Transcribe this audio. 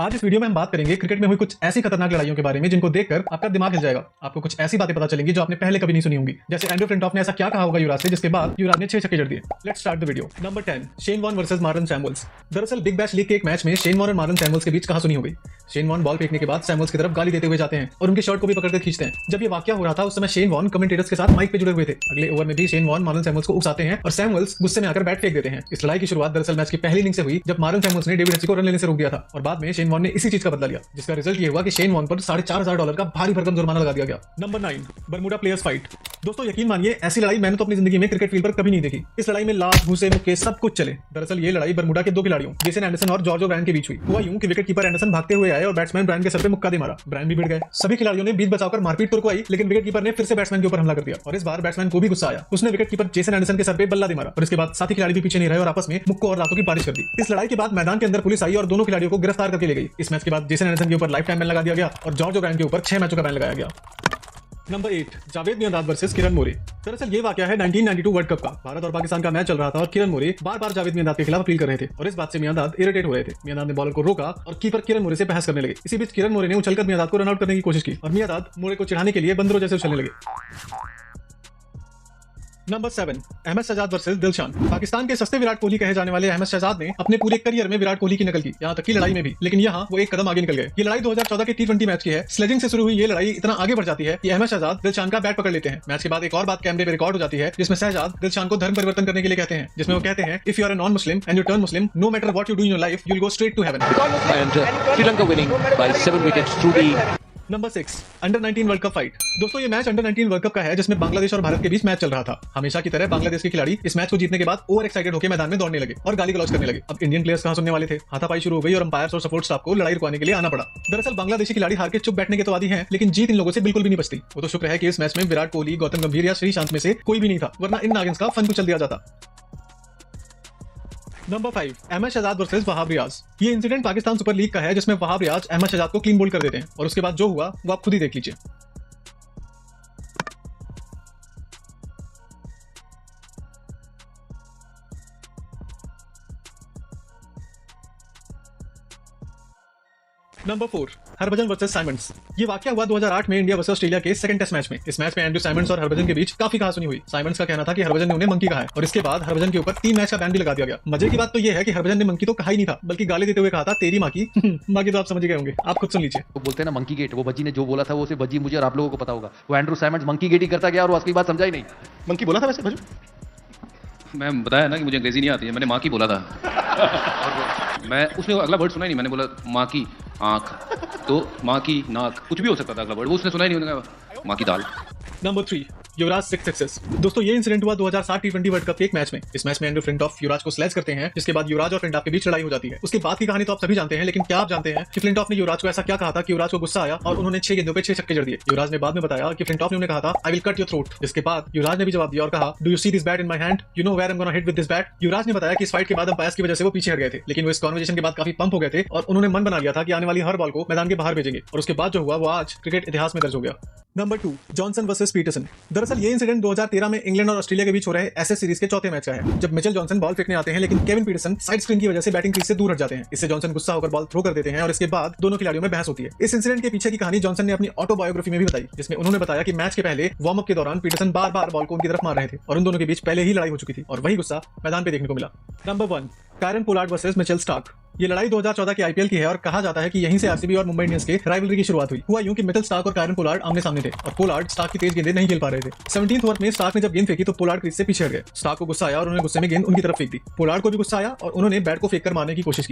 आज इस वीडियो में हम बात करेंगे क्रिकेट में हुई कुछ ऐसी खतरनाक लड़ाइयों के बारे में जिनको देखकर आपका दिमाग हिल जाएगा। आपको कुछ ऐसी बातें पता चलेंगी जो आपने पहले कभी नहीं सुनी होंगी। जैसे एंड्रू फ्लिंटॉफ ने ऐसा क्या कहा होगा युवराज से जिसके बाद युवराज ने 6 छक्के जड़ दिए। Let's start the video. Number 10, Shane Warne versus Marlon Samuels. दरअसल बिग बैश लीग के एक मैच में शेन वॉर्न और मार्लन सैमुअल्स के बीच कहासुनी हो गई। शेन वॉर्न बॉल फेंकने के बाद सैमुअल्स की तरफ गाली देते हुए जाते हैं और उनकी शर्ट को भी पकड़कर खींचते हैं। जब ये वाकया हो रहा था उस समय शेन वॉर्न कमेंटेटर्स के साथ माइक पे जुड़े हुए थे। अगले ओवर में भी शेन वॉर्न मार्लन सैमुअल्स को उकसाते हैं और सैमुअल्स गुस्से में आकर बैट फेंक देते हैं। इस लड़ाई की शुरुआत दरअसल मैच की पहली इनिंग से हुई जब मार्लन सैमुअल्स ने डेविड हेसी को रन लेने से रोक दिया था और बाद में शेन वॉर्न ने इसी चीज का बदला लिया, जिसका रिजल्ट ये हुआ कि शेन वॉर्न पर $4,500 का भारी भरकम जुर्माना लगा दिया गया। Number 9, Bermuda players fight. दोस्तों यकीन मानिए ऐसी लड़ाई मैंने तो अपनी जिंदगी में क्रिकेट फील्ड पर कभी नहीं देखी। इस लड़ाई में लात, घूसे, मुक्के सब कुछ चले। दरअसल ये लड़ाई बरमूडा के दो खिलाड़ियों जेसन एंडरसन और जॉर्जो ब्रायन के बीच हुई। हुआ यूं कि विकेट कीपर एंडरसन भागते हुए आए और बैट्समैन ब्रायन के सर पे मुक्का दे मारा। ब्रायन भी भिड़ गए। सभी खिलाड़ियों ने बीच बचाकर मारपीट तो आई, लेकिन विकेट कीपर ने फिर से बैट्समैन के ऊपर हमला कर दिया और इस बार बैट्समैन को भी गुस्सा आया। उसने विकेट कीपर जेसन एंडरसन के सर पे बल्ला दे मारा और इसके बाद साथी खिलाड़ी भी पीछे नहीं रहे और आपस में मुक्कों और लातों की बारिश कर दी। इस लड़ाई के बाद मैदान के अंदर पुलिस आई और दोनों खिलाड़ियों को गिरफ्तार करके ले गई। इस मैच के बाद जेसन एंडरसन के ऊपर लाइफ टाइम बैन लगा दिया गया और जॉर्जो ब्रायन के ऊपर 6 मैचों का बैन लगाया गया। Number 8, Javed Miandad versus Kiran More. दरअसल ये वाकया है 1992 वर्ल्ड कप का। भारत और पाकिस्तान का मैच चल रहा था और किरण मोरे बार-बार जावेद मियांदाद के खिलाफ अपील कर रहे थे और इस बात से मियांदाद इरिटेट हो रहे थे। मियांदाद ने बॉलर को रोका और कीपर किरण मोरे से बहस करने लगे। इसी बीच किरण मोरे ने उछलकर मियांदाद को रन आउट करने की कोशिश की और मियांदाद मोरे को चिढ़ाने के लिए बंदरों जैसे उछलने लगे। Number 7, Ahmed Shehzad versus Dilshan. पाकिस्तान के सस्ते विराट कोहली कहे जाने वाले अहमद शहजाद ने अपने पूरे करियर में विराट कोहली की नकल की, यहाँ तक की लड़ाई में भी। लेकिन यहाँ वो एक कदम आगे निकल गए। ये लड़ाई 2014 के T20 मैच की है। स्लेजिंग से शुरू हुई ये लड़ाई इतना आगे बढ़ जाती है कि अहमद शहजाद दिलशान का बैट पकड़ लेते हैं। मैच के बाद एक और बात कैमरे पे रिकॉर्ड हो जाती है जिसमें शहजाद दिलशान को धर्म परिवर्तन करने के लिए कहते हैं, जिसमें वो कहते हैं, if you are a non Muslim and you turn Muslim, no matter what you do in your life, you will go straight to heaven. Sri Lanka winning by 7 wickets through the number 6, under 19 world cup fight. दोस्तों ये match under 19 world cup का है जिसमें बांग्लादेश और भारत के बीच match चल रहा था। हमेशा की तरह बांग्लादेश के खिलाड़ी इस मैच को जीतने के बाद ओवर एक्साइटेड होकर मैदान में दौड़ने लगे और गाली गलौज करने लगे। अब इंडियन प्लेयर्स कहां सुनने वाले थे। हाथापाई शुरू हो गई और अंपायर्स और सपोर्ट स्टाफ को लड़ाई रुकवाने के लिए आना पड़ा। दरअसल बांग्लादेशी खिलाड़ी हार के चुप बैठने के तो आदी हैं, लेकिन जीत इन लोगों से बिल्कुल भी नहीं बचती। वो तो शुक्र है कि इस मैच में विराट कोहली, गौतम गंभीर या श्रीशांत में से कोई भी नहीं था, वरना इन नागिन्स का फन कुचल दिया जाता। Number 5, Ahmad Shehzad versus Wahab Riaz. ये इंसिडेंट पाकिस्तान सुपर लीग का है जिसमें वहाब रियाज अहमद शहजाद को क्लीन बोल्ड कर देते हैं और उसके बाद जो हुआ वो आप खुद ही देख लीजिए। Number 4, Harbhajan versus Symonds. ये वाकया हुआ 2008 में इंडिया वर्सेस ऑस्ट्रेलिया के सेकंड टेस्ट मैच में। इस मैच में एंड्रू साइमंड्स और हरभजन के बीच काफी कहासुनी हुई। साइमंड्स का कहना था कि हरभजन ने उन्हें मंकी कहा है और इसके बाद हरभजन के ऊपर 3 मैच का बैन भी लगा दिया गया। मजे की बात तो ये है कि हरभजन ने मंकी तो कहा ही नहीं था, बल्कि गाली देते हुए कहा था, तेरी माँ की। बाकी तो आप समझ गए होंगे, आप खुद सुन लीजिए। वो बोलते हैं ना मंकी गेट, वो भज्जी ने जो बोला था वो सिर्फ भज्जी मुझे और आप लोगों को पता होगा। वो एंड्रू साइमंड्स मंकी गेट ही करता गया और उसकी बात समझा ही नहीं। मंकी बोला था वैसे भजू? मैं बताया ना कि मुझे अंग्रेजी नहीं आती है, मैंने माँ की बोला था। मैं उसने अगला वर्ड सुना ही नहीं, मैंने बोला माँ की आँख, तो माँ की नाक, कुछ भी हो सकता था अगला वर्ड, वो उसने सुना ही नहीं, उन्होंने माँ की दाल। नंबर 3, युवराज 6 सक्सेस। दोस्तों ये इंसिडेंट हुआ 2007 T20 वर्ल्ड कप के एक मैच में। इस मैच में एंड्रू फ्लिंटॉफ युवराज को स्लैश करते हैं, जिसके बाद युवराज और फ्लिंटॉफ के बीच लड़ाई हो जाती है। उसके बाद की कहानी तो आप सभी जानते हैं, लेकिन क्या आप जानते हैं कि फ्लिंटॉफ ने युवराज को ऐसा क्या कहा था कि युवराज को गुस्सा आया और उन्होंने 6 गेंदों पे 6 छक्के जड़ दिए। युवराज ने बाद में बताया कि फ्लिंटॉफ ने उन्हें कहा था, I will cut your throat. जिसके बाद युवराज ने भी जवाब दिया और कहा, do you see this bat in my hand, you know where I am gonna hit with this bat. Yuvraj ने बताया कि इस फाइट के बाद अंपायर्स की वजह से वो पीछे हट गए थे, लेकिन वो इस कॉन्वर्सेशन के बाद काफी पंप हो गए थे और उन्होंने मन बना लिया था कि आने वाली हर बॉल को मैदान के बाहर भेजेंगे और उसके बाद जो हुआ वो आज क्रिकेट इतिहास में दर्ज हो गया। Number 2, Johnson versus Pietersen. दरअसल ये इंसिडेंट 2013 में इंग्लैंड और ऑस्ट्रेलिया के बीच हो रहे एसएस सीरीज के चौथे मैच का है, जब मिचेल जॉनसन बॉल फेंकने आते हैं, लेकिन केविन पीटरसन साइड स्क्रीन की वजह से बैटिंग क्रीज से दूर हट जाते हैं। इससे जॉनसन गुस्सा होकर बॉल थ्रो कर देते हैं और इसके बाद दोनों खिलाड़ियों में बहस होती है। इस इंसिडेंट के पीछे की कहानी जॉनसन ने अपनी ऑटोबायोग्राफी में भी बताई, जिसमें उन्होंने बताया कि मैच के पहले वार्म अप के दौरान पीटरसन बार-बार बॉल को उनकी तरफ मार रहे थे और उन दोनों के बीच पहले ही लड़ाई हो चुकी थी और वही गुस्सा मैदान पे देखने को मिला। Number 1, Kieron Pollard versus Mitchell Starc. ये लड़ाई 2014 के आईपीएल की है और कहा जाता है कि यहीं से आरसीबी और मुंबई इंडियंस के राइवलरी की शुरुआत हुई। हुआ यूं कि मिचेल स्टार्क और कायरन पोलार्ड आमने सामने थे और पोलार्ड स्टार्क की तेज गेंदें नहीं खेल पा रहे थे। 17th ओवर में स्टार्क ने जब गेंद फेंकी तो पोलार्ड क्रीज से पीछे हट गए। स्टार्क को गुस्सा आया और उन्होंने गुस्से में गेंद उनकी तरफ फेंक दी। पोलार्ड को भी गुस्सा आया और उन्होंने बैट को फेंक कर मारने की कोशिश की।